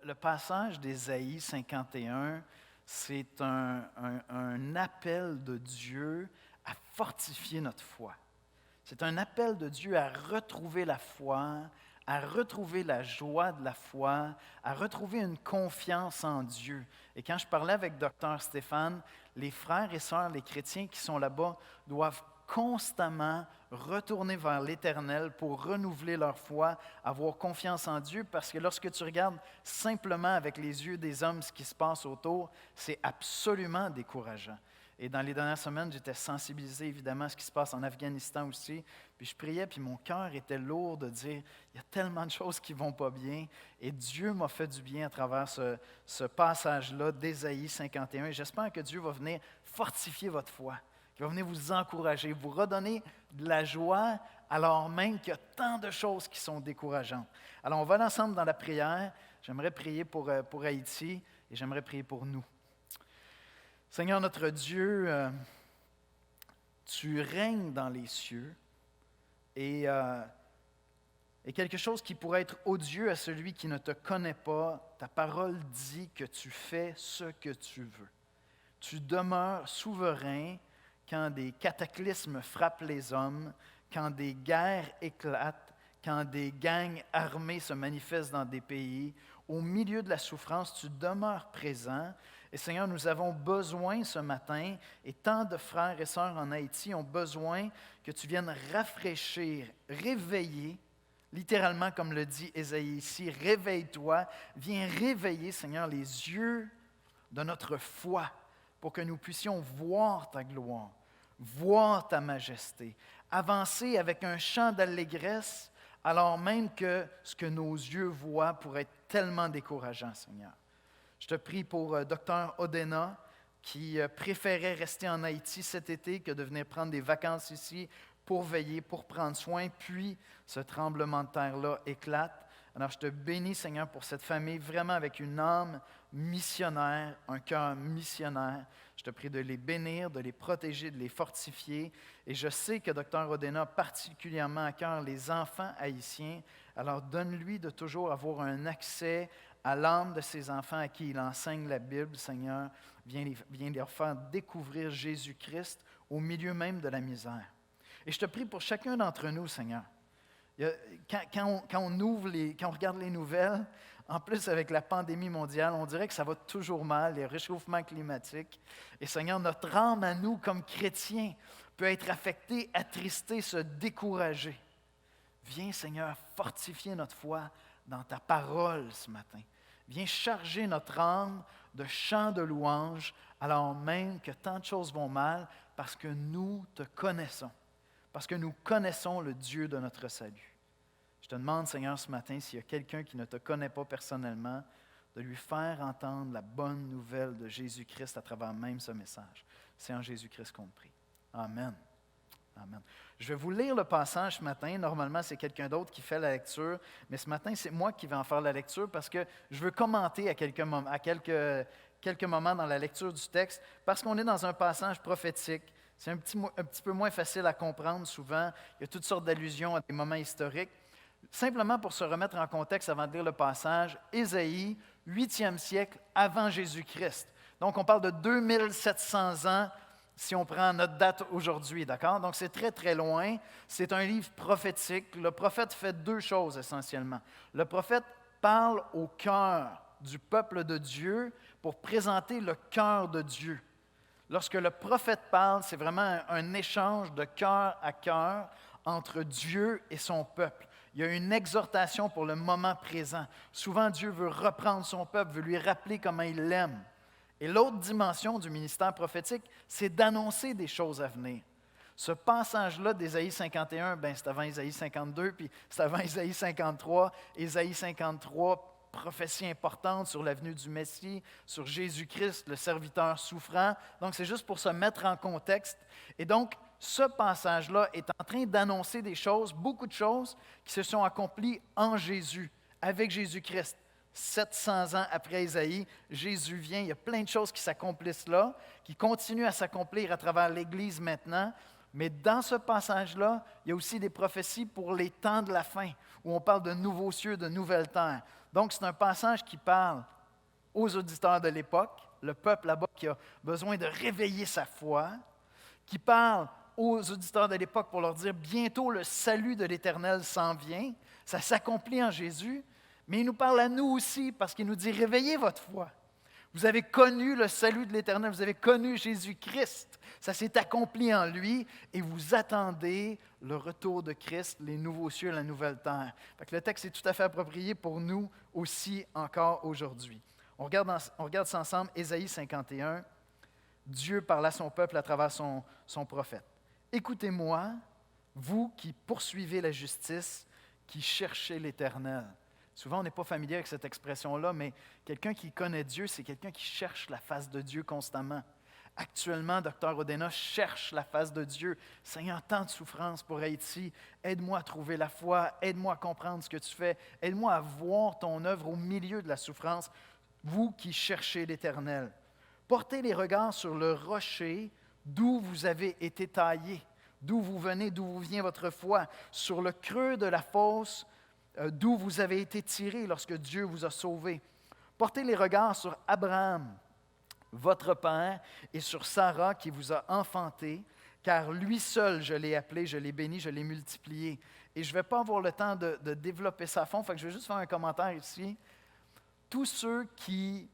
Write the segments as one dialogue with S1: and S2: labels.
S1: Le passage d'Ésaïe 51, c'est un appel de Dieu à fortifier notre foi. C'est un appel de Dieu à retrouver la foi, à retrouver la joie de la foi, à retrouver une confiance en Dieu. Et quand je parlais avec Dr Stéphane, les frères et sœurs, les chrétiens qui sont là-bas, doivent constamment retourner vers l'Éternel pour renouveler leur foi, avoir confiance en Dieu, parce que lorsque tu regardes simplement avec les yeux des hommes ce qui se passe autour, c'est absolument décourageant. Et dans les dernières semaines, j'étais sensibilisé évidemment à ce qui se passe en Afghanistan aussi. Puis je priais, puis mon cœur était lourd de dire, il y a tellement de choses qui ne vont pas bien. Et Dieu m'a fait du bien à travers ce passage-là d'Ésaïe 51. Et j'espère que Dieu va venir fortifier votre foi, qu'il va venir vous encourager, vous redonner de la joie, alors même qu'il y a tant de choses qui sont décourageantes. Alors on va aller ensemble dans la prière. J'aimerais prier pour Haïti et j'aimerais prier pour nous. Seigneur notre Dieu, tu règnes dans les cieux et quelque chose qui pourrait être odieux à celui qui ne te connaît pas, ta parole dit que tu fais ce que tu veux. Tu demeures souverain quand des cataclysmes frappent les hommes, quand des guerres éclatent, quand des gangs armés se manifestent dans des pays. Au milieu de la souffrance, tu demeures présent. Et Seigneur, nous avons besoin ce matin, et tant de frères et sœurs en Haïti ont besoin que tu viennes rafraîchir, réveiller, littéralement comme le dit Ésaïe ici, réveille-toi, viens réveiller, Seigneur, les yeux de notre foi pour que nous puissions voir ta gloire, voir ta majesté, avancer avec un chant d'allégresse, alors même que ce que nos yeux voient pourrait être tellement décourageant, Seigneur. Je te prie pour Dr Odena, qui préférait rester en Haïti cet été que de venir prendre des vacances ici pour veiller, pour prendre soin, puis ce tremblement de terre-là éclate. Alors je te bénis, Seigneur, pour cette famille, vraiment avec une âme missionnaire, un cœur missionnaire. Je te prie de les bénir, de les protéger, de les fortifier. Et je sais que Dr Odena a particulièrement à cœur les enfants haïtiens. Alors donne-lui de toujours avoir un accès à l'âme de ces enfants à qui il enseigne la Bible, Seigneur. Viens leur faire découvrir Jésus-Christ au milieu même de la misère. Et je te prie pour chacun d'entre nous, Seigneur. Quand on regarde les nouvelles, en plus avec la pandémie mondiale, on dirait que ça va toujours mal, les réchauffements climatiques. Et Seigneur, notre âme à nous, comme chrétiens, peut être affectée, attristée, se décourager. Viens, Seigneur, fortifier notre foi dans ta parole ce matin. Viens charger notre âme de chants de louange, alors même que tant de choses vont mal, parce que nous te connaissons, parce que nous connaissons le Dieu de notre salut. Je te demande, Seigneur, ce matin, s'il y a quelqu'un qui ne te connaît pas personnellement, de lui faire entendre la bonne nouvelle de Jésus-Christ à travers même ce message. C'est en Jésus-Christ qu'on prie. Amen. Amen. Je vais vous lire le passage ce matin. Normalement, c'est quelqu'un d'autre qui fait la lecture, mais ce matin, c'est moi qui vais en faire la lecture parce que je veux commenter à quelques moments dans la lecture du texte, parce qu'on est dans un passage prophétique. C'est un petit peu moins facile à comprendre souvent. Il y a toutes sortes d'allusions à des moments historiques. Simplement pour se remettre en contexte avant de lire le passage, Ésaïe, 8e siècle avant Jésus-Christ. Donc, on parle de 2700 ans si on prend notre date aujourd'hui, d'accord? Donc, c'est très, très loin. C'est un livre prophétique. Le prophète fait deux choses essentiellement. Le prophète parle au cœur du peuple de Dieu pour présenter le cœur de Dieu. Lorsque le prophète parle, c'est vraiment un échange de cœur à cœur entre Dieu et son peuple. Il y a une exhortation pour le moment présent. Souvent, Dieu veut reprendre son peuple, veut lui rappeler comment il l'aime. Et l'autre dimension du ministère prophétique, c'est d'annoncer des choses à venir. Ce passage-là d'Ésaïe 51, c'est avant Ésaïe 52, puis c'est avant Ésaïe 53. Ésaïe 53, prophétie importante sur la venue du Messie, sur Jésus-Christ, le serviteur souffrant. Donc, c'est juste pour se mettre en contexte. Et donc, ce passage-là est en train d'annoncer des choses, beaucoup de choses qui se sont accomplies en Jésus, avec Jésus-Christ. 700 ans après Ésaïe, Jésus vient, il y a plein de choses qui s'accomplissent là, qui continuent à s'accomplir à travers l'Église maintenant, Mais dans ce passage-là, il y a aussi des prophéties pour les temps de la fin, où on parle de nouveaux cieux, de nouvelles terres. Donc, c'est un passage qui parle aux auditeurs de l'époque, le peuple là-bas qui a besoin de réveiller sa foi, qui parle aux auditeurs de l'époque pour leur dire bientôt le salut de l'Éternel s'en vient, ça s'accomplit en Jésus, mais il nous parle à nous aussi parce qu'il nous dit réveillez votre foi. Vous avez connu le salut de l'Éternel, vous avez connu Jésus-Christ, ça s'est accompli en lui et vous attendez le retour de Christ, les nouveaux cieux, la nouvelle terre. Fait que le texte est tout à fait approprié pour nous aussi encore aujourd'hui. On regarde ça ensemble, Ésaïe 51. Dieu parle à son peuple à travers son prophète. Écoutez-moi, vous qui poursuivez la justice, qui cherchez l'Éternel. Souvent, on n'est pas familier avec cette expression-là, mais quelqu'un qui connaît Dieu, c'est quelqu'un qui cherche la face de Dieu constamment. Actuellement, Dr. Odena cherche la face de Dieu. Seigneur, tant de souffrance pour Haïti. Aide-moi à trouver la foi. Aide-moi à comprendre ce que tu fais. Aide-moi à voir ton œuvre au milieu de la souffrance. Vous qui cherchez l'Éternel. Portez les regards sur le rocher d'où vous avez été taillés, d'où vous venez, d'où vous vient votre foi, sur le creux de la fosse d'où vous avez été tirés lorsque Dieu vous a sauvés. Portez les regards sur Abraham, votre père, et sur Sarah qui vous a enfanté, car lui seul, je l'ai appelé, je l'ai béni, je l'ai multiplié. Et je ne vais pas avoir le temps de développer ça à fond, fait que je vais juste faire un commentaire ici. Tous ceux qui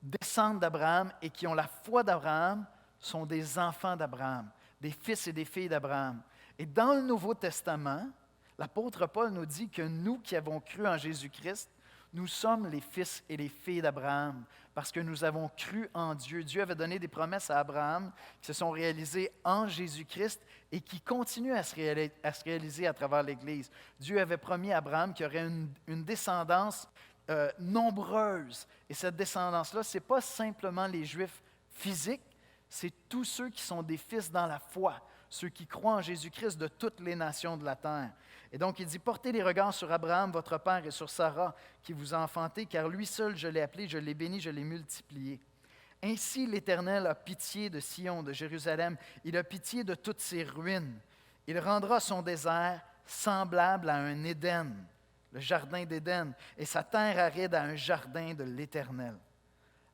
S1: descendent d'Abraham et qui ont la foi d'Abraham sont des enfants d'Abraham, des fils et des filles d'Abraham. Et dans le Nouveau Testament, l'apôtre Paul nous dit que nous qui avons cru en Jésus-Christ, nous sommes les fils et les filles d'Abraham parce que nous avons cru en Dieu. Dieu avait donné des promesses à Abraham qui se sont réalisées en Jésus-Christ et qui continuent à se réaliser à travers l'Église. Dieu avait promis à Abraham qu'il y aurait une descendance nombreuse. Et cette descendance-là, ce n'est pas simplement les Juifs physiques, c'est tous ceux qui sont des fils dans la foi, ceux qui croient en Jésus-Christ de toutes les nations de la terre. Et donc, il dit, portez les regards sur Abraham, votre père, et sur Sarah, qui vous a enfanté, car lui seul, je l'ai appelé, je l'ai béni, je l'ai multiplié. Ainsi, l'Éternel a pitié de Sion, de Jérusalem. Il a pitié de toutes ses ruines. Il rendra son désert semblable à un Éden, le jardin d'Éden, et sa terre aride à un jardin de l'Éternel.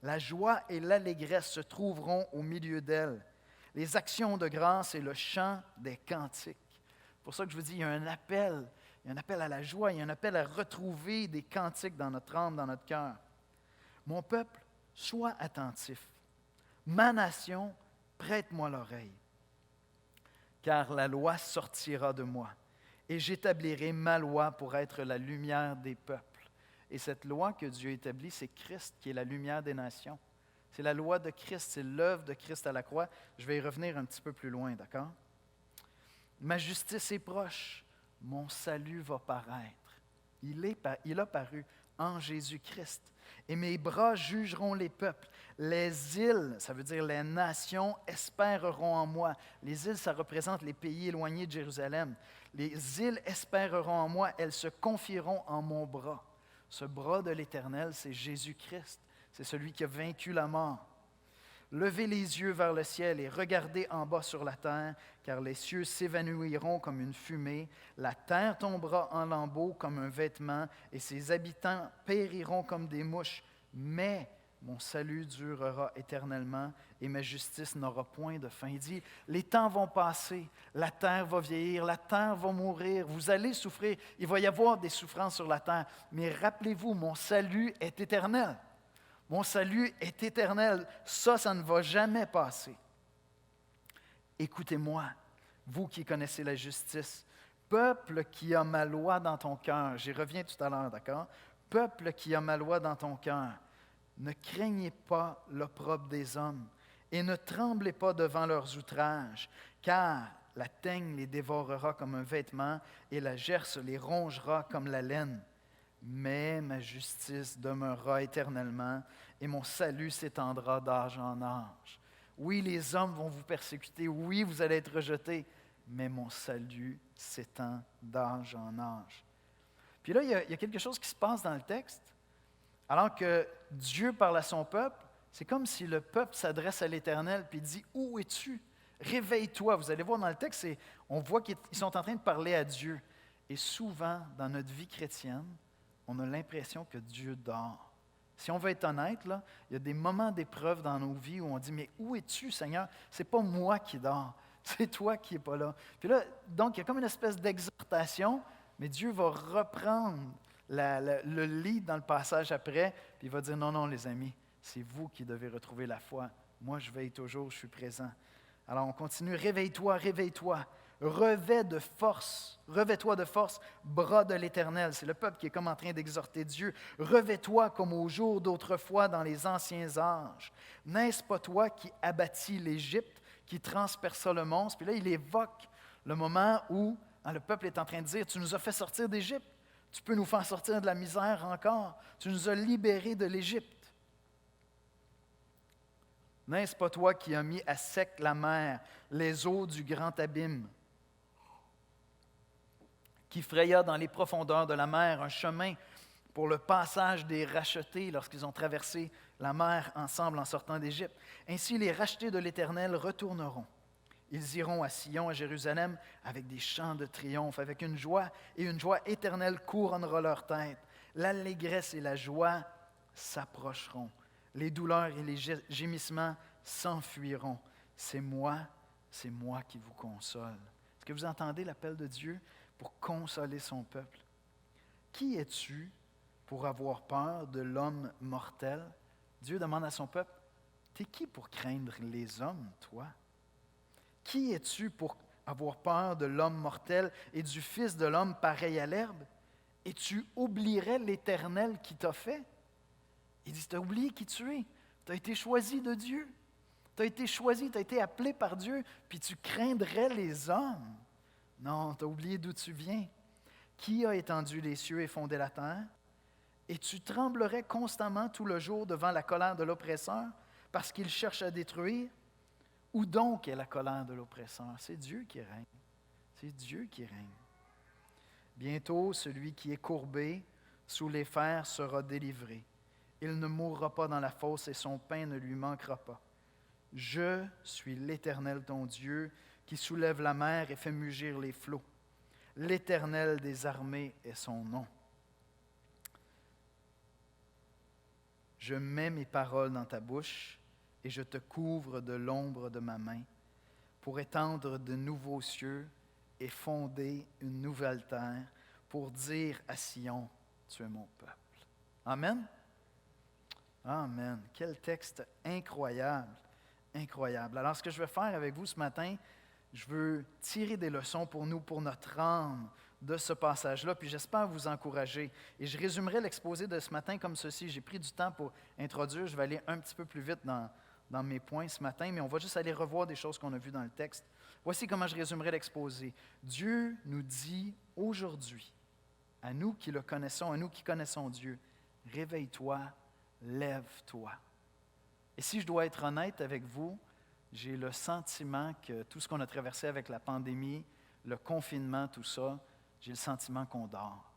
S1: La joie et l'allégresse se trouveront au milieu d'elle, les actions de grâce et le chant des cantiques. C'est pour ça que je vous dis, il y a un appel à la joie, il y a un appel à retrouver des cantiques dans notre âme, dans notre cœur. Mon peuple, sois attentif. Ma nation, prête-moi l'oreille. Car la loi sortira de moi, et j'établirai ma loi pour être la lumière des peuples. Et cette loi que Dieu établit, c'est Christ qui est la lumière des nations. C'est la loi de Christ, c'est l'œuvre de Christ à la croix. Je vais y revenir un petit peu plus loin, d'accord? Ma justice est proche, mon salut va paraître. Il a paru en Jésus-Christ. Et mes bras jugeront les peuples. Les îles, ça veut dire les nations, espéreront en moi. Les îles, ça représente les pays éloignés de Jérusalem. Les îles espéreront en moi, elles se confieront en mon bras. Ce bras de l'Éternel, c'est Jésus-Christ. C'est celui qui a vaincu la mort. Levez les yeux vers le ciel et regardez en bas sur la terre, car les cieux s'évanouiront comme une fumée, la terre tombera en lambeaux comme un vêtement, et ses habitants périront comme des mouches. Mais mon salut durera éternellement, et ma justice n'aura point de fin. Il dit, les temps vont passer, la terre va vieillir, la terre va mourir, vous allez souffrir, il va y avoir des souffrances sur la terre, mais rappelez-vous, mon salut est éternel. Mon salut est éternel. Ça ne va jamais passer. Écoutez-moi, vous qui connaissez la justice. Peuple qui a ma loi dans ton cœur. J'y reviens tout à l'heure, d'accord? Peuple qui a ma loi dans ton cœur. Ne craignez pas l'opprobre des hommes et ne tremblez pas devant leurs outrages, car la teigne les dévorera comme un vêtement et la gerce les rongera comme la laine. Mais ma justice demeurera éternellement et mon salut s'étendra d'âge en âge. Oui, les hommes vont vous persécuter, oui, vous allez être rejetés, mais mon salut s'étend d'âge en âge. Puis là, il y a quelque chose qui se passe dans le texte. Alors que Dieu parle à son peuple, c'est comme si le peuple s'adresse à l'Éternel et dit « Où es-tu? Réveille-toi. Vous allez voir dans le texte, on voit qu'ils sont en train de parler à Dieu. Et souvent, dans notre vie chrétienne, on a l'impression que Dieu dort. Si on veut être honnête, là, il y a des moments d'épreuve dans nos vies où on dit, mais où es-tu, Seigneur? C'est pas moi qui dors, c'est toi qui n'es pas là. Puis là, donc, il y a comme une espèce d'exhortation, mais Dieu va reprendre le lead dans le passage après, puis il va dire, non, non, les amis, c'est vous qui devez retrouver la foi. Moi, je veille toujours, je suis présent. Alors, on continue, réveille-toi, réveille-toi. Revêt-toi de force, bras de l'Éternel. C'est le peuple qui est comme en train d'exhorter Dieu. Revêt-toi comme au jour d'autrefois dans les anciens âges. N'est-ce pas toi qui abattis l'Égypte, qui transperça le monstre? Puis là, il évoque le moment où le peuple est en train de dire, tu nous as fait sortir d'Égypte, tu peux nous faire sortir de la misère encore, tu nous as libérés de l'Égypte. N'est-ce pas toi qui as mis à sec la mer, les eaux du grand abîme, qui fraya dans les profondeurs de la mer un chemin pour le passage des rachetés lorsqu'ils ont traversé la mer ensemble en sortant d'Égypte. Ainsi, les rachetés de l'Éternel retourneront. Ils iront à Sion, à Jérusalem, avec des chants de triomphe, avec une joie éternelle couronnera leur tête. L'allégresse et la joie s'approcheront. Les douleurs et les gémissements s'enfuiront. C'est moi qui vous console. Est-ce que vous entendez l'appel de Dieu pour consoler son peuple? Qui es-tu pour avoir peur de l'homme mortel? Dieu demande à son peuple, t'es qui pour craindre les hommes, toi? Qui es-tu pour avoir peur de l'homme mortel et du Fils de l'homme pareil à l'herbe? Et tu oublierais l'Éternel qui t'a fait? Il dit, tu as oublié qui tu es. Tu as été choisi de Dieu. Tu as été choisi, tu as été appelé par Dieu, puis tu craindrais les hommes. Non, tu as oublié d'où tu viens. Qui a étendu les cieux et fondé la terre? Et tu tremblerais constamment tout le jour devant la colère de l'oppresseur, parce qu'il cherche à détruire? Où donc est la colère de l'oppresseur? C'est Dieu qui règne. C'est Dieu qui règne. Bientôt, celui qui est courbé sous les fers sera délivré. Il ne mourra pas dans la fosse et son pain ne lui manquera pas. Je suis l'Éternel ton Dieu qui soulève la mer et fait mugir les flots. L'Éternel des armées est son nom. Je mets mes paroles dans ta bouche et je te couvre de l'ombre de ma main pour étendre de nouveaux cieux et fonder une nouvelle terre pour dire à Sion, tu es mon peuple. Amen. Amen. Quel texte incroyable, incroyable. Alors, ce que je vais faire avec vous ce matin, je veux tirer des leçons pour nous, pour notre âme de ce passage-là, puis j'espère vous encourager. Et je résumerai l'exposé de ce matin comme ceci. J'ai pris du temps pour introduire, je vais aller un petit peu plus vite dans mes points ce matin, mais on va juste aller revoir des choses qu'on a vues dans le texte. Voici comment je résumerai l'exposé. Dieu nous dit aujourd'hui, à nous qui le connaissons, à nous qui connaissons Dieu, réveille-toi, lève-toi. Et si je dois être honnête avec vous, j'ai le sentiment que tout ce qu'on a traversé avec la pandémie, le confinement, tout ça, j'ai le sentiment qu'on dort.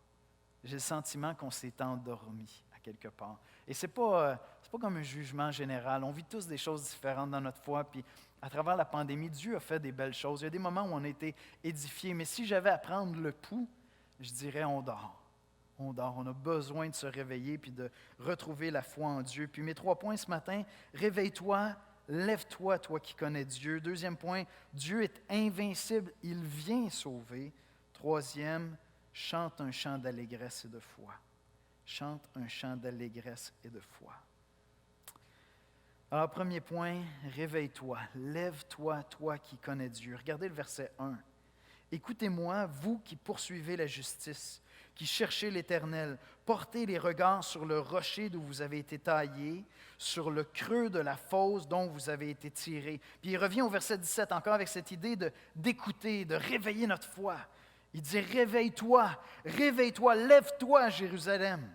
S1: J'ai le sentiment qu'on s'est endormi à quelque part. Et c'est pas comme un jugement général. On vit tous des choses différentes dans notre foi, puis à travers la pandémie, Dieu a fait des belles choses. Il y a des moments où on a été édifiés, mais si j'avais à prendre le pouls, je dirais on dort. On dort, on a besoin de se réveiller puis de retrouver la foi en Dieu. Puis mes 3 points ce matin, réveille-toi, lève-toi, toi qui connais Dieu. 2e point, Dieu est invincible, il vient sauver. 3e, chante un chant d'allégresse et de foi. Chante un chant d'allégresse et de foi. Alors, 1er point, réveille-toi, lève-toi, toi qui connais Dieu. Regardez le verset 1. Écoutez-moi, vous qui poursuivez la justice, qui cherchez l'Éternel, portez les regards sur le rocher d'où vous avez été taillés, sur le creux de la fosse dont vous avez été tirés. Puis il revient au verset 17 encore avec cette idée d'écouter, de réveiller notre foi. Il dit, réveille-toi, réveille-toi, lève-toi, Jérusalem.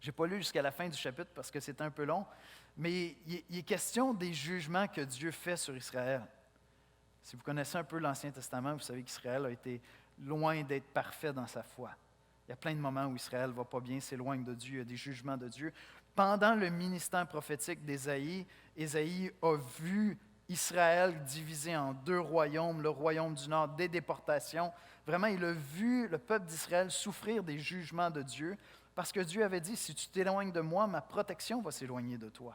S1: Je n'ai pas lu jusqu'à la fin du chapitre parce que c'est un peu long, mais il est question des jugements que Dieu fait sur Israël. Si vous connaissez un peu l'Ancien Testament, vous savez qu'Israël a été loin d'être parfait dans sa foi. Il y a plein de moments où Israël ne va pas bien, s'éloigne de Dieu, il y a des jugements de Dieu. Pendant le ministère prophétique d'Ésaïe, Ésaïe a vu Israël divisé en deux royaumes, le royaume du Nord, des déportations. Vraiment, il a vu le peuple d'Israël souffrir des jugements de Dieu parce que Dieu avait dit, si tu t'éloignes de moi, ma protection va s'éloigner de toi.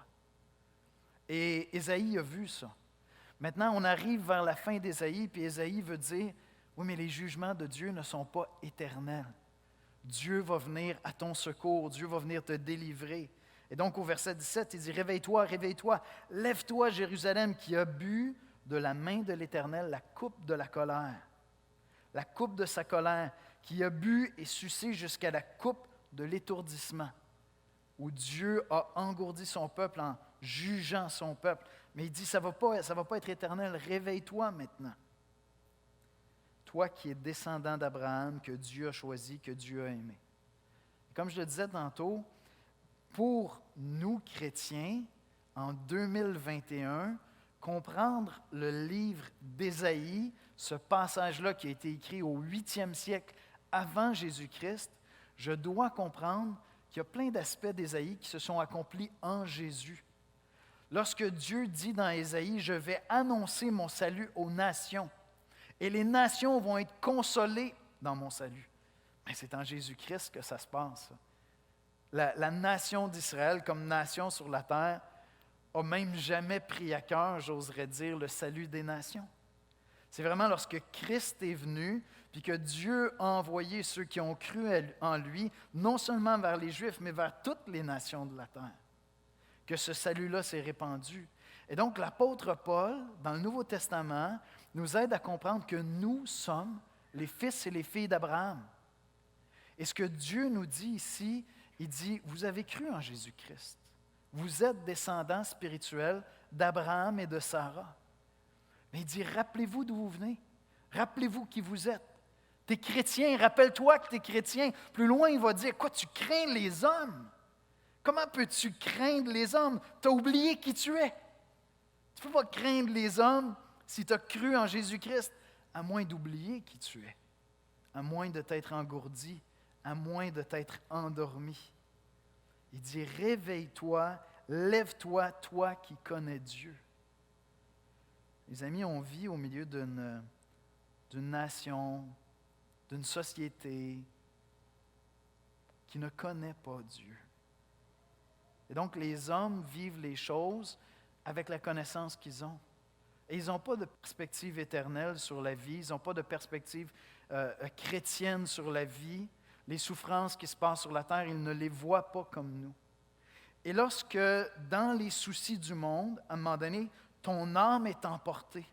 S1: Et Ésaïe a vu ça. Maintenant, on arrive vers la fin d'Ésaïe, puis Ésaïe veut dire, oui, mais les jugements de Dieu ne sont pas éternels. Dieu va venir à ton secours, Dieu va venir te délivrer. Et donc au verset 17, il dit, réveille-toi, réveille-toi, lève-toi Jérusalem qui a bu de la main de l'Éternel la coupe de la colère. La coupe de sa colère, qui a bu et sucé jusqu'à la coupe de l'étourdissement, où Dieu a engourdi son peuple en jugeant son peuple. Mais il dit, ça va pas être éternel, réveille-toi maintenant. Toi qui es descendant d'Abraham, que Dieu a choisi, que Dieu a aimé. Comme je le disais tantôt, pour nous chrétiens, en 2021, comprendre le livre d'Ésaïe, ce passage-là qui a été écrit au 8e siècle avant Jésus-Christ, je dois comprendre qu'il y a plein d'aspects d'Ésaïe qui se sont accomplis en Jésus. Lorsque Dieu dit dans Ésaïe, « Je vais annoncer mon salut aux nations », et les nations vont être consolées dans mon salut. Mais c'est en Jésus-Christ que ça se passe. La nation d'Israël, comme nation sur la terre, a même jamais pris à cœur, j'oserais dire, le salut des nations. C'est vraiment lorsque Christ est venu, puis que Dieu a envoyé ceux qui ont cru en lui, non seulement vers les Juifs, mais vers toutes les nations de la terre, que ce salut-là s'est répandu. Et donc, l'apôtre Paul, dans le Nouveau Testament, nous aide à comprendre que nous sommes les fils et les filles d'Abraham. Et ce que Dieu nous dit ici, il dit, vous avez cru en Jésus-Christ. Vous êtes descendants spirituels d'Abraham et de Sarah. Mais il dit, rappelez-vous d'où vous venez. Rappelez-vous qui vous êtes. Tu es chrétien, rappelle-toi que tu es chrétien. Plus loin, il va dire, quoi, tu crains les hommes? Comment peux-tu craindre les hommes? Tu as oublié qui tu es. Tu ne peux pas craindre les hommes si tu as cru en Jésus-Christ, à moins d'oublier qui tu es, à moins de t'être engourdi, à moins de t'être endormi. Il dit, réveille-toi, lève-toi, toi qui connais Dieu. Les amis, on vit au milieu d'une nation, d'une société qui ne connaît pas Dieu. Et donc, les hommes vivent les choses avec la connaissance qu'ils ont. Et ils n'ont pas de perspective éternelle sur la vie, ils n'ont pas de perspective chrétienne sur la vie. Les souffrances qui se passent sur la terre, ils ne les voient pas comme nous. Et lorsque, dans les soucis du monde, à un moment donné, ton âme est emportée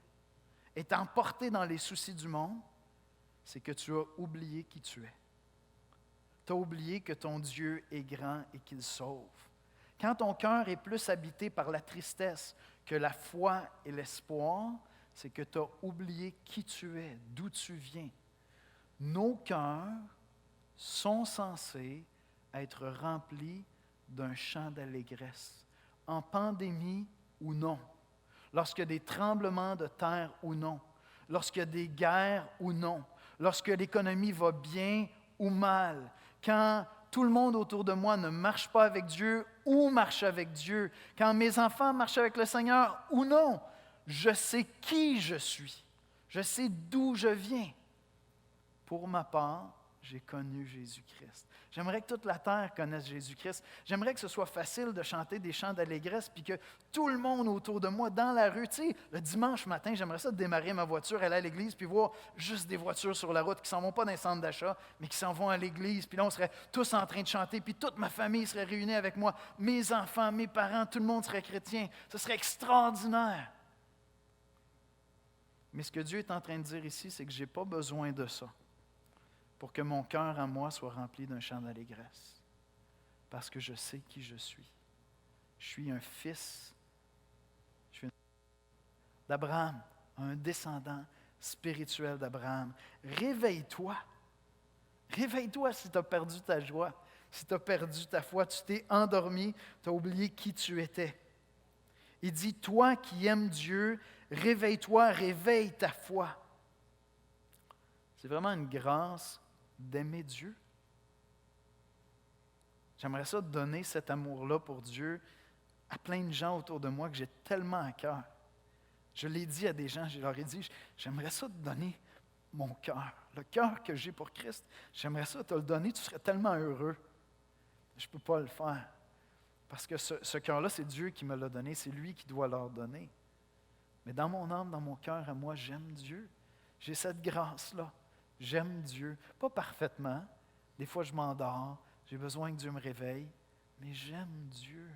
S1: dans les soucis du monde, c'est que tu as oublié qui tu es. Tu as oublié que ton Dieu est grand et qu'il sauve. Quand ton cœur est plus habité par la tristesse que la foi et l'espoir, c'est que tu as oublié qui tu es, d'où tu viens. Nos cœurs sont censés être remplis d'un chant d'allégresse, en pandémie ou non, lorsqu'il y a des tremblements de terre ou non, lorsqu'il y a des guerres ou non, lorsque l'économie va bien ou mal, quand tout le monde autour de moi ne marche pas avec Dieu ou marche avec Dieu, quand mes enfants marchent avec le Seigneur ou non, je sais qui je suis, je sais d'où je viens. Pour ma part, j'ai connu Jésus-Christ. J'aimerais que toute la terre connaisse Jésus-Christ. J'aimerais que ce soit facile de chanter des chants d'allégresse puis que tout le monde autour de moi, dans la rue, tu sais, le dimanche matin, j'aimerais ça démarrer ma voiture, aller à l'église puis voir juste des voitures sur la route qui ne s'en vont pas dans les centres d'achat, mais qui s'en vont à l'église. Puis là, on serait tous en train de chanter puis toute ma famille serait réunie avec moi. Mes enfants, mes parents, tout le monde serait chrétien. Ce serait extraordinaire. Mais ce que Dieu est en train de dire ici, c'est que je n'ai pas besoin de ça pour que mon cœur à moi soit rempli d'un chant d'allégresse. Parce que je sais qui je suis. Je suis un fils d'Abraham, un descendant spirituel d'Abraham. Réveille-toi. Réveille-toi si tu as perdu ta joie, si tu as perdu ta foi, tu t'es endormi, tu as oublié qui tu étais. Il dit, toi qui aimes Dieu, réveille-toi, réveille ta foi. C'est vraiment une grâce d'aimer Dieu. J'aimerais ça donner cet amour-là pour Dieu à plein de gens autour de moi que j'ai tellement à cœur. Je l'ai dit à des gens, je leur ai dit, j'aimerais ça te donner mon cœur, le cœur que j'ai pour Christ. J'aimerais ça te le donner, tu serais tellement heureux. Je ne peux pas le faire. Parce que ce cœur-là, c'est Dieu qui me l'a donné, c'est lui qui doit leur donner. Mais dans mon âme, dans mon cœur, à moi, j'aime Dieu. J'ai cette grâce-là. J'aime Dieu. Pas parfaitement. Des fois, je m'endors. J'ai besoin que Dieu me réveille. Mais j'aime Dieu.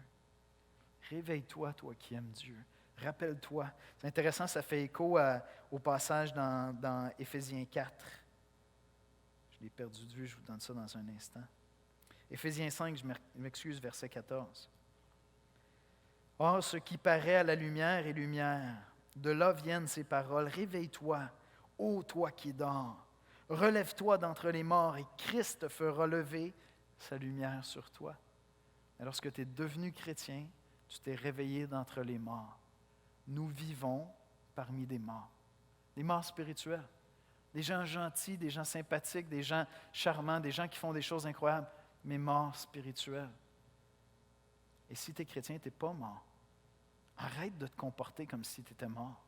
S1: Réveille-toi, toi qui aimes Dieu. Rappelle-toi. C'est intéressant, ça fait écho au passage dans Éphésiens 4. Je l'ai perdu de vue, je vous donne ça dans un instant. Éphésiens 5, je m'excuse, verset 14. Or, ce qui paraît à la lumière est lumière. De là viennent ces paroles. Réveille-toi, ô toi qui dors. Relève-toi d'entre les morts et Christ te fera lever sa lumière sur toi. Et lorsque tu es devenu chrétien, tu t'es réveillé d'entre les morts. Nous vivons parmi des morts spirituels, des gens gentils, des gens sympathiques, des gens charmants, des gens qui font des choses incroyables, mais morts spirituels. Et si tu es chrétien, tu n'es pas mort. Arrête de te comporter comme si tu étais mort.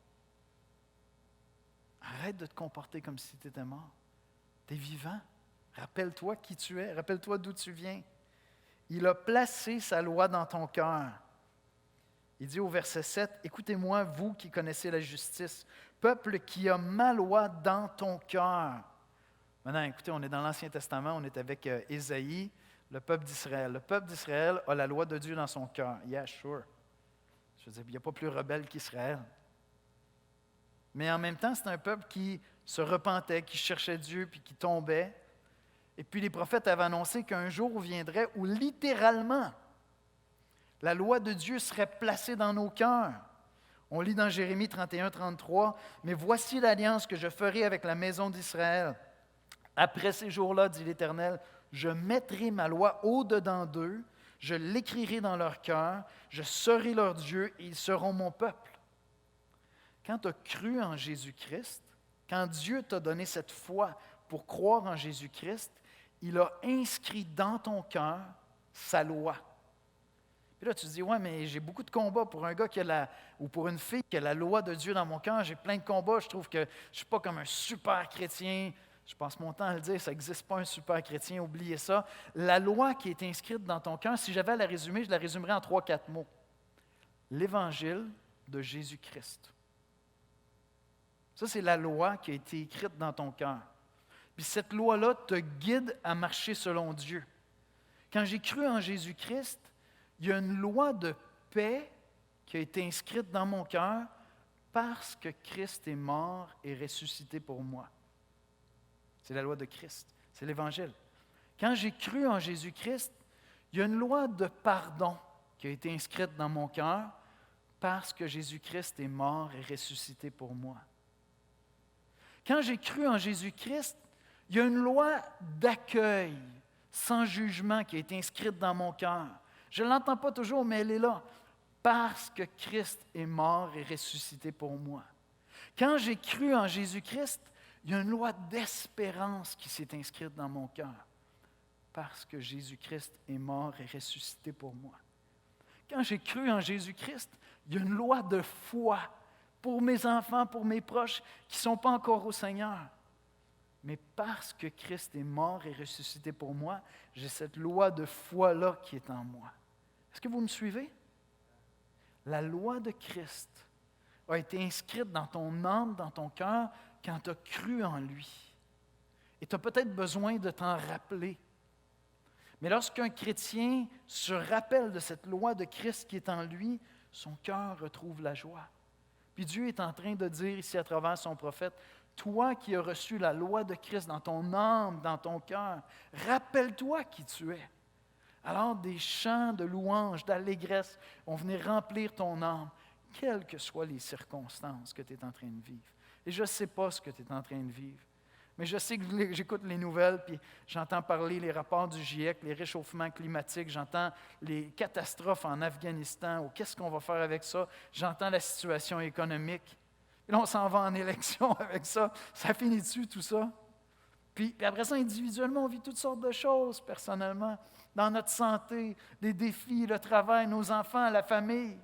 S1: Arrête de te comporter comme si tu étais mort. Tu es vivant. Rappelle-toi qui tu es. Rappelle-toi d'où tu viens. Il a placé sa loi dans ton cœur. Il dit au verset 7, « Écoutez-moi, vous qui connaissez la justice, peuple qui a ma loi dans ton cœur. » Maintenant, écoutez, on est dans l'Ancien Testament, on est avec Ésaïe, le peuple d'Israël. Le peuple d'Israël a la loi de Dieu dans son cœur. Yeah, sure. Je veux dire, il n'y a pas plus rebelle qu'Israël. Mais en même temps, c'est un peuple qui se repentait, qui cherchait Dieu, puis qui tombait. Et puis les prophètes avaient annoncé qu'un jour viendrait où littéralement, la loi de Dieu serait placée dans nos cœurs. On lit dans Jérémie 31, 33, « Mais voici l'alliance que je ferai avec la maison d'Israël. Après ces jours-là, dit l'Éternel, je mettrai ma loi au-dedans d'eux, je l'écrirai dans leur cœur, je serai leur Dieu et ils seront mon peuple. » Quand tu as cru en Jésus-Christ, quand Dieu t'a donné cette foi pour croire en Jésus-Christ, il a inscrit dans ton cœur sa loi. Puis là, tu te dis, ouais, mais j'ai beaucoup de combats pour un gars ou pour une fille qui a la loi de Dieu dans mon cœur. J'ai plein de combats. Je trouve que je ne suis pas comme un super chrétien. Je passe mon temps à le dire, ça n'existe pas un super chrétien, oubliez ça. La loi qui est inscrite dans ton cœur, si j'avais à la résumer, je la résumerais en 3-4 mots. L'Évangile de Jésus-Christ. Ça, c'est la loi qui a été écrite dans ton cœur. Puis cette loi-là te guide à marcher selon Dieu. Quand j'ai cru en Jésus-Christ, il y a une loi de paix qui a été inscrite dans mon cœur parce que Christ est mort et ressuscité pour moi. C'est la loi de Christ, c'est l'Évangile. Quand j'ai cru en Jésus-Christ, il y a une loi de pardon qui a été inscrite dans mon cœur parce que Jésus-Christ est mort et ressuscité pour moi. Quand j'ai cru en Jésus-Christ, il y a une loi d'accueil sans jugement qui a été inscrite dans mon cœur. Je ne l'entends pas toujours, mais elle est là. Parce que Christ est mort et ressuscité pour moi. Quand j'ai cru en Jésus-Christ, il y a une loi d'espérance qui s'est inscrite dans mon cœur. Parce que Jésus-Christ est mort et ressuscité pour moi. Quand j'ai cru en Jésus-Christ, il y a une loi de foi pour mes enfants, pour mes proches qui ne sont pas encore au Seigneur. Mais parce que Christ est mort et ressuscité pour moi, j'ai cette loi de foi-là qui est en moi. Est-ce que vous me suivez? La loi de Christ a été inscrite dans ton âme, dans ton cœur, quand tu as cru en lui. Et tu as peut-être besoin de t'en rappeler. Mais lorsqu'un chrétien se rappelle de cette loi de Christ qui est en lui, son cœur retrouve la joie. Puis Dieu est en train de dire ici à travers son prophète, toi qui as reçu la loi de Christ dans ton âme, dans ton cœur, rappelle-toi qui tu es. Alors des chants de louange, d'allégresse vont venir remplir ton âme, quelles que soient les circonstances que tu es en train de vivre. Et je ne sais pas ce que tu es en train de vivre, mais je sais que j'écoute les nouvelles, puis j'entends parler les rapports du GIEC, les réchauffements climatiques, j'entends les catastrophes en Afghanistan, ou qu'est-ce qu'on va faire avec ça, j'entends la situation économique. Et là, on s'en va en élection avec ça. Ça finit dessus, tout ça. Puis après ça, individuellement, on vit toutes sortes de choses, personnellement, dans notre santé, des défis, le travail, nos enfants, la famille.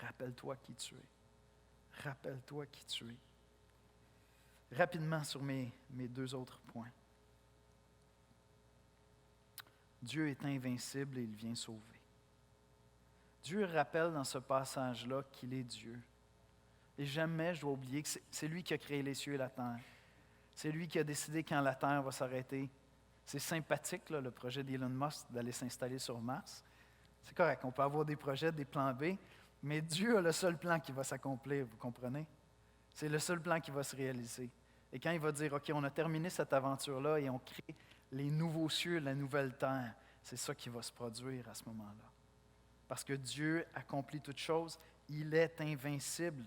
S1: Rappelle-toi qui tu es. Rappelle-toi qui tu es. Rapidement sur mes deux autres points. Dieu est invincible et il vient sauver. Dieu rappelle dans ce passage-là qu'il est Dieu. Et jamais je dois oublier que c'est lui qui a créé les cieux et la terre. C'est lui qui a décidé quand la terre va s'arrêter. C'est sympathique, là, le projet d'Elon Musk d'aller s'installer sur Mars. C'est correct, on peut avoir des projets, des plans B, mais Dieu a le seul plan qui va s'accomplir, vous comprenez? C'est le seul plan qui va se réaliser. Et quand il va dire, OK, on a terminé cette aventure-là et on crée les nouveaux cieux, la nouvelle terre, c'est ça qui va se produire à ce moment-là. Parce que Dieu accomplit toutes choses, il est invincible.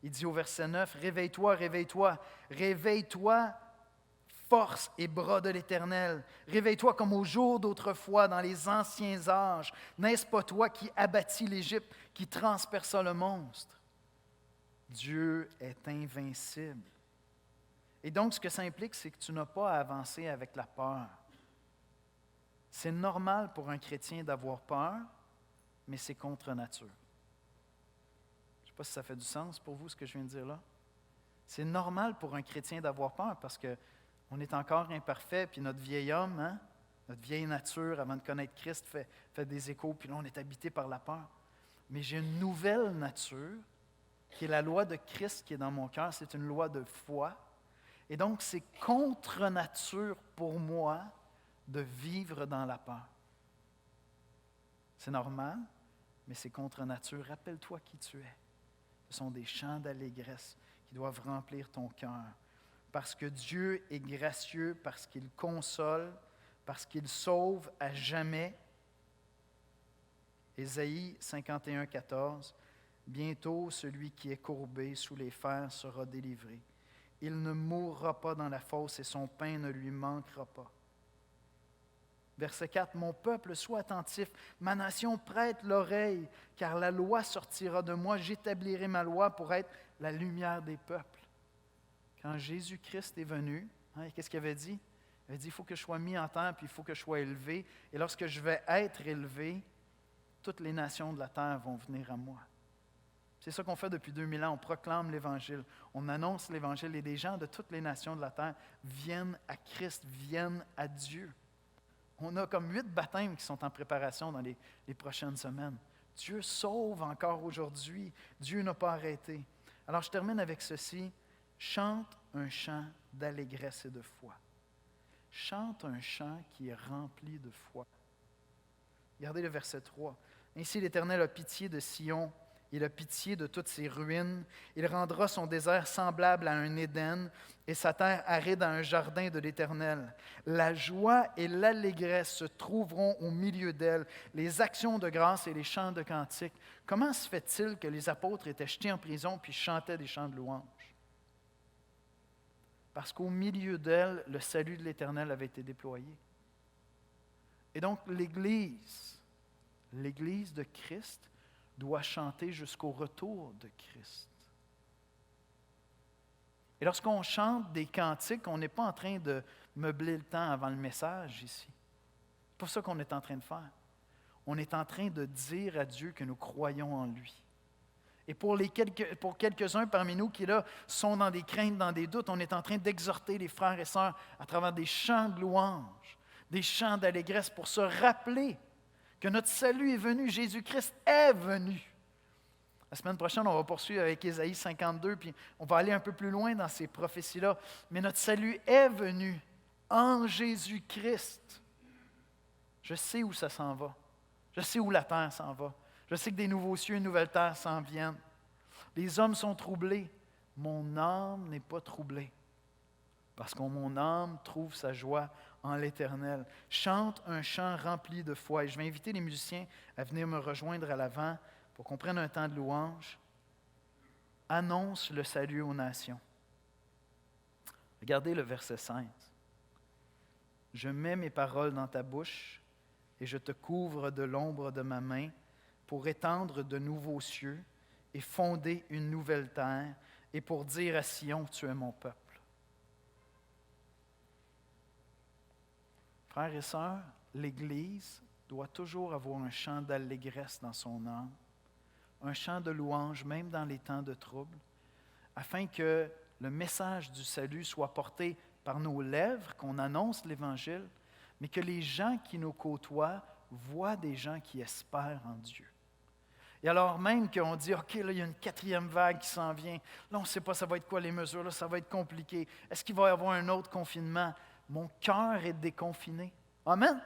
S1: Il dit au verset 9, « Réveille-toi, réveille-toi, réveille-toi, force et bras de l'Éternel. Réveille-toi comme au jour d'autrefois, dans les anciens âges. N'est-ce pas toi qui abattis l'Égypte, qui transperça le monstre? » Dieu est invincible. Et donc, ce que ça implique, c'est que tu n'as pas à avancer avec la peur. C'est normal pour un chrétien d'avoir peur, mais c'est contre nature. Je ne sais pas si ça fait du sens pour vous, ce que je viens de dire là. C'est normal pour un chrétien d'avoir peur parce qu'on est encore imparfait, puis notre vieil homme, notre vieille nature, avant de connaître Christ, fait des échos, puis là, on est habité par la peur. Mais j'ai une nouvelle nature, qui est la loi de Christ qui est dans mon cœur. C'est une loi de foi. Et donc, c'est contre nature pour moi de vivre dans la peur. C'est normal, mais c'est contre nature. Rappelle-toi qui tu es. Ce sont des chants d'allégresse qui doivent remplir ton cœur. Parce que Dieu est gracieux, parce qu'il console, parce qu'il sauve à jamais. Ésaïe 51, 14. Bientôt, celui qui est courbé sous les fers sera délivré. Il ne mourra pas dans la fosse et son pain ne lui manquera pas. Verset 4, « Mon peuple, sois attentif, ma nation prête l'oreille, car la loi sortira de moi, j'établirai ma loi pour être la lumière des peuples. » Quand Jésus-Christ est venu, qu'est-ce qu'il avait dit? Il avait dit, il faut que je sois mis en terre, puis il faut que je sois élevé. Et lorsque je vais être élevé, toutes les nations de la terre vont venir à moi. C'est ça qu'on fait depuis 2000 ans, on proclame l'Évangile, on annonce l'Évangile et les gens de toutes les nations de la terre viennent à Christ, viennent à Dieu. On a comme 8 baptêmes qui sont en préparation dans les prochaines semaines. Dieu sauve encore aujourd'hui, Dieu n'a pas arrêté. Alors je termine avec ceci, chante un chant d'allégresse et de foi. Chante un chant qui est rempli de foi. Regardez le verset 3. « Ainsi l'Éternel a pitié de Sion, il a pitié de toutes ses ruines. Il rendra son désert semblable à un Éden et sa terre aride à un jardin de l'Éternel. La joie et l'allégresse se trouveront au milieu d'elle, les actions de grâce et les chants de cantiques. » Comment se fait-il que les apôtres étaient jetés en prison puis chantaient des chants de louange? Parce qu'au milieu d'elle, le salut de l'Éternel avait été déployé. Et donc l'Église de Christ, doit chanter jusqu'au retour de Christ. Et lorsqu'on chante des cantiques, on n'est pas en train de meubler le temps avant le message ici. C'est pas ça qu'on est en train de faire. On est en train de dire à Dieu que nous croyons en lui. Et pour quelques-uns parmi nous qui là sont dans des craintes, dans des doutes, on est en train d'exhorter les frères et sœurs à travers des chants de louange, des chants d'allégresse pour se rappeler que notre salut est venu, Jésus-Christ est venu. La semaine prochaine, on va poursuivre avec Ésaïe 52, puis on va aller un peu plus loin dans ces prophéties-là. Mais notre salut est venu en Jésus-Christ. Je sais où ça s'en va. Je sais où la terre s'en va. Je sais que des nouveaux cieux et une nouvelle terre s'en viennent. Les hommes sont troublés. Mon âme n'est pas troublée. Parce que mon âme trouve sa joie en l'Éternel. Chante un chant rempli de foi. Et je vais inviter les musiciens à venir me rejoindre à l'avant pour qu'on prenne un temps de louange. Annonce le salut aux nations. Regardez le verset 5. Je mets mes paroles dans ta bouche et je te couvre de l'ombre de ma main pour étendre de nouveaux cieux et fonder une nouvelle terre et pour dire à Sion, tu es mon peuple. Frères et sœurs, l'Église doit toujours avoir un chant d'allégresse dans son âme, un chant de louange, même dans les temps de trouble, afin que le message du salut soit porté par nos lèvres, qu'on annonce l'Évangile, mais que les gens qui nous côtoient voient des gens qui espèrent en Dieu. Et alors même qu'on dit, OK, là, il y a une 4e vague qui s'en vient, là, on ne sait pas ça va être quoi les mesures, là, ça va être compliqué. Est-ce qu'il va y avoir un autre confinement? Mon cœur est déconfiné. Amen?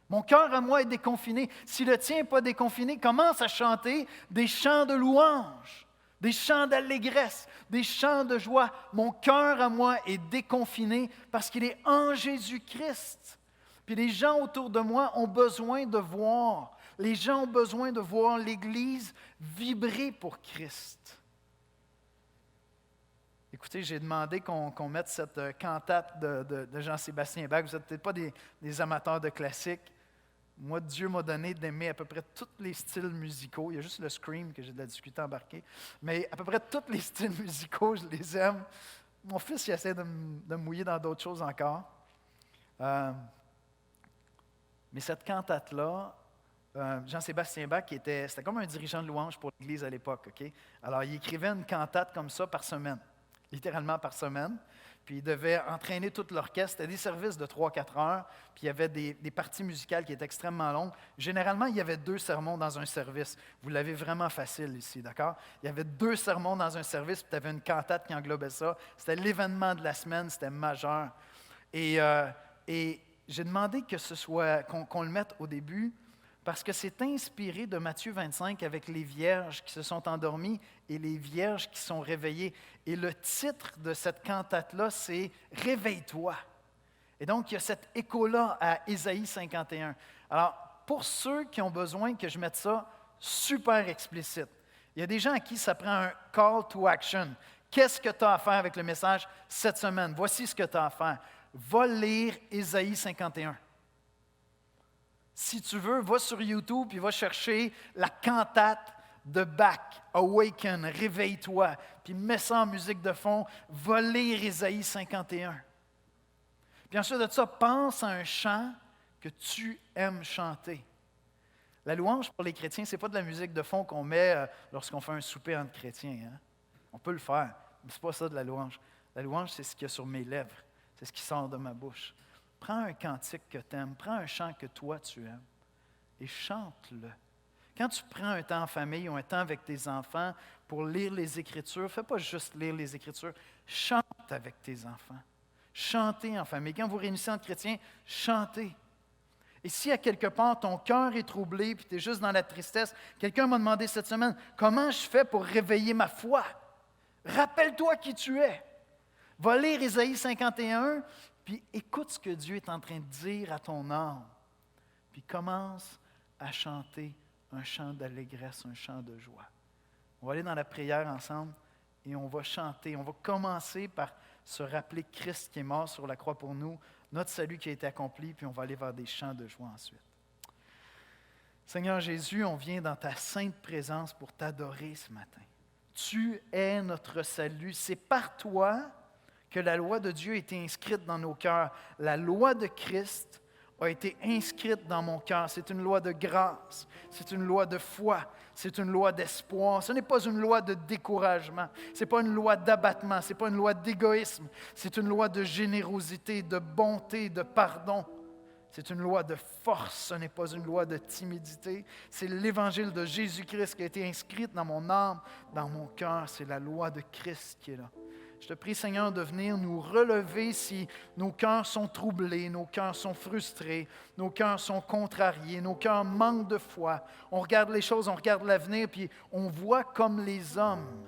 S1: Mon cœur à moi est déconfiné. Si le tien n'est pas déconfiné, commence à chanter des chants de louange, des chants d'allégresse, des chants de joie. Mon cœur à moi est déconfiné parce qu'il est en Jésus-Christ. Puis les gens autour de moi ont besoin de voir. Les gens ont besoin de voir l'Église vibrer pour Christ. Écoutez, j'ai demandé qu'on mette cette cantate de Jean-Sébastien Bach. Vous n'êtes peut-être pas des amateurs de classiques. Moi, Dieu m'a donné d'aimer à peu près tous les styles musicaux. Il y a juste le scream que j'ai de la difficulté à embarquer. Mais à peu près tous les styles musicaux, je les aime. Mon fils, il essaie de me mouiller dans d'autres choses encore. Mais cette cantate-là, Jean-Sébastien Bach, c'était comme un dirigeant de louange pour l'Église à l'époque. Okay? Alors, il écrivait une cantate comme ça par semaine, littéralement par semaine. Puis, il devait entraîner tout l'orchestre. C'était des services de 3-4 heures. Puis, il y avait des parties musicales qui étaient extrêmement longues. Généralement, il y avait 2 sermons dans un service. Vous l'avez vraiment facile ici, d'accord? Il y avait 2 sermons dans un service, puis tu avais une cantate qui englobait ça. C'était l'événement de la semaine, c'était majeur. Et j'ai demandé que ce soit qu'on le mette au début, parce que c'est inspiré de Matthieu 25 avec les vierges qui se sont endormies et les vierges qui sont réveillées. Et le titre de cette cantate-là, c'est « Réveille-toi ». Et donc, il y a cet écho-là à Ésaïe 51. Alors, pour ceux qui ont besoin que je mette ça super explicite, il y a des gens à qui ça prend un call to action. Qu'est-ce que tu as à faire avec le message cette semaine? Voici ce que tu as à faire. Va lire Ésaïe 51. Si tu veux, va sur YouTube et va chercher la cantate de Bach, Awaken, réveille-toi, puis mets ça en musique de fond, va lire Ésaïe 51. Puis ensuite de ça, pense à un chant que tu aimes chanter. La louange pour les chrétiens, ce n'est pas de la musique de fond qu'on met lorsqu'on fait un souper entre chrétiens. Hein? On peut le faire, mais ce n'est pas ça de la louange. La louange, c'est ce qu'il y a sur mes lèvres, c'est ce qui sort de ma bouche. Prends un cantique que tu aimes, prends un chant que toi tu aimes et chante-le. Quand tu prends un temps en famille ou un temps avec tes enfants pour lire les Écritures, ne fais pas juste lire les Écritures, chante avec tes enfants. Chantez en famille. Quand vous réunissez entre chrétiens, chantez. Et si à quelque part ton cœur est troublé et tu es juste dans la tristesse, quelqu'un m'a demandé cette semaine, comment je fais pour réveiller ma foi? Rappelle-toi qui tu es. Va lire Ésaïe 51, puis écoute ce que Dieu est en train de dire à ton âme. Puis commence à chanter un chant d'allégresse, un chant de joie. On va aller dans la prière ensemble et on va chanter. On va commencer par se rappeler Christ qui est mort sur la croix pour nous, notre salut qui a été accompli, puis on va aller vers des chants de joie ensuite. Seigneur Jésus, on vient dans ta sainte présence pour t'adorer ce matin. Tu es notre salut. C'est par toi que la loi de Dieu a été inscrite dans nos cœurs. La loi de Christ a été inscrite dans mon cœur. C'est une loi de grâce, c'est une loi de foi, c'est une loi d'espoir. Ce n'est pas une loi de découragement, ce n'est pas une loi d'abattement, ce n'est pas une loi d'égoïsme, c'est une loi de générosité, de bonté, de pardon. C'est une loi de force, ce n'est pas une loi de timidité. C'est l'évangile de Jésus-Christ qui a été inscrit dans mon âme, dans mon cœur. C'est la loi de Christ qui est là. Je te prie, Seigneur, de venir nous relever si nos cœurs sont troublés, nos cœurs sont frustrés, nos cœurs sont contrariés, nos cœurs manquent de foi. On regarde les choses, on regarde l'avenir, puis on voit comme les hommes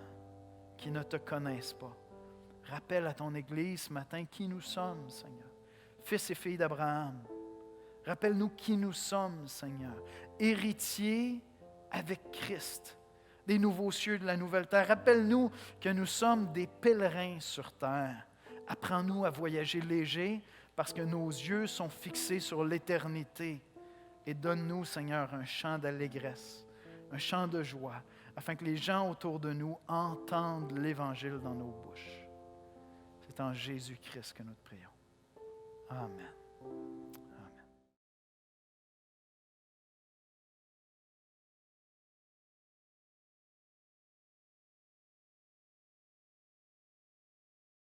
S1: qui ne te connaissent pas. Rappelle à ton Église ce matin qui nous sommes, Seigneur. Fils et filles d'Abraham. Rappelle-nous qui nous sommes, Seigneur. Héritiers avec Christ. Des nouveaux cieux, de la nouvelle terre. Rappelle-nous que nous sommes des pèlerins sur terre. Apprends-nous à voyager léger parce que nos yeux sont fixés sur l'éternité. Et donne-nous, Seigneur, un chant d'allégresse, un chant de joie, afin que les gens autour de nous entendent l'Évangile dans nos bouches. C'est en Jésus-Christ que nous te prions. Amen.